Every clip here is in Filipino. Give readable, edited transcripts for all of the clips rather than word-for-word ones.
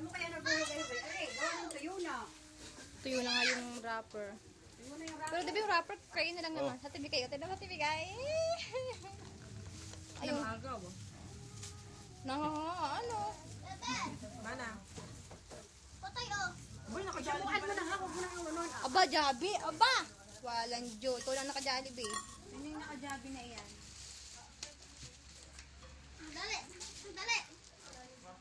Ano kaya nagbuhay kayo? Gawa ng tuyo na. Tuyo na nga yung wrapper. Pero diba yung wrapper, kain na lang naman. Sa TV kayo. Tignan mo sa TV kayo. Ayun. Agaw. Ano? Mana? Patay oh. Uy, nakajabuhan mo na ha. Huwag mo na ang lunon. Aba, Jabi. Aba! Walang Diyo. Ikaw lang naka-Jollibee. Ano yung nakajabi na iyan? Dali. Dali.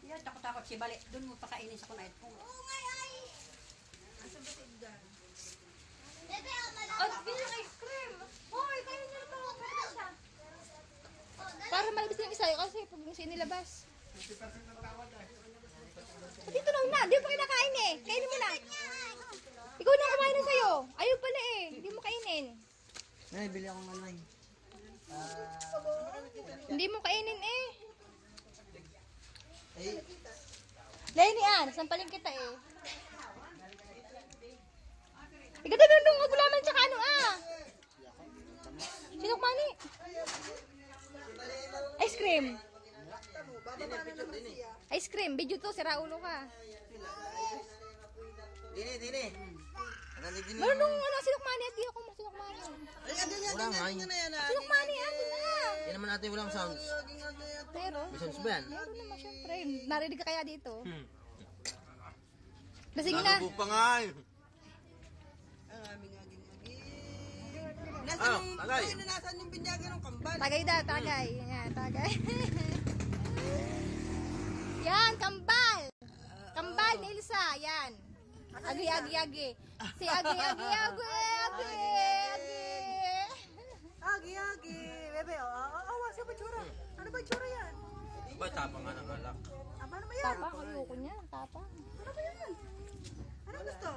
Yan, takot-takot si Bali. Doon mo pakainin sa kunayat po. Oo nga ay. Bebe, Oh, bilang ice cream. Hoy, kayo na ito. Pwede siya. Oh, dali. Para malabis yung isa kasi pag yung sinilabas. Dito lang na. Di mo kinakain eh. Kainin mo na. Ikaw na kumain na sa'yo. Ayaw pala eh. Hindi mo kainin. Nay, bili akong ano eh. Hindi mo kainin eh. Eh, Lenny Ann, sampalin kita eh. Ikaw na nung magulaman tsaka ano ah. Sinukmani. Ice cream. Ice cream. Video to, sira ulo ka. dini. Dini. Meron nung ano, sinukmani at di ako masinukmani. Ay, ano yan? Wala nga eh. Sinukmani, ano na. Yan naman natin walang sounds. Pero, May sounds ba yan? meron naman syempre. Narinig ka kaya dito? Lasing na. Nagubo pa nga eh. Tagay. Nasaan yung binyagan ng kambal? Tagay da, tagay. Yan, tagay. Yan, kambal. Kambal ni Ilsa, yan. Agi. Si Agi. Agi. Bebe, awa. Siya ba tsura? Ano ba tsura yan? Ba, tapang nga ng alak. Paano ba yan? Tapa, ayoko niya. Tapa. Ano ba yan? Anong gusto?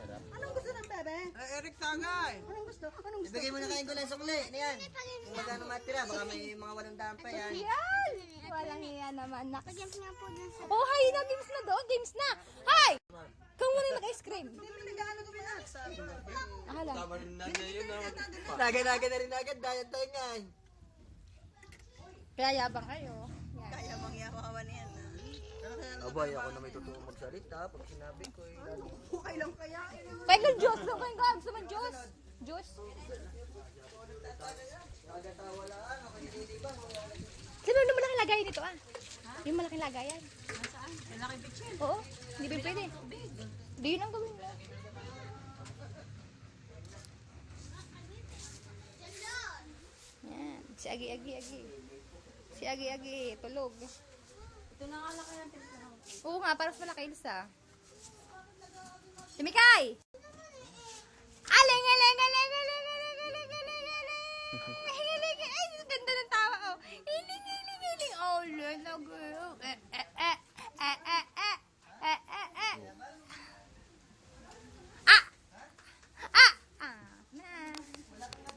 Anong gusto ng bebe? Eric Tagay. Anong gusto? Anong gusto? Ibigay mo na kain ko lang sukli. Ano yan? Kung magkano matira, baka may mga 800 pa yan. Yan! Walang iya naman, nak. Games nga po dun sa... Oh, hi na, games na doon. Games na. Hi! Ikaw muna nag-ice cream. Hindi mo nag-ano ko binak. Ahala. Tama rin na niya yun. Naga na rin agad. Dahil tayo nga eh. Kaya yabang kayo. Yan. Kaya bang yawawan yan? Abay, ako na may tutulong magsalita. Pag sinabi ko eh. Okay lang kaya. Pwede ng Diyos. Gusto mo Diyos? Diyos? Sino yung malaking lagayan nito ah? Yung malaking lagayan. Saan? Lalaki bitchin. Oo. Hindi ba pwede? Hindi yun ang gawin mo. Yan. Si Agi. Si Agi. Tulog. Ito na nga laki yan. Oo nga, para sa malaki Ilsa. Si Mikay!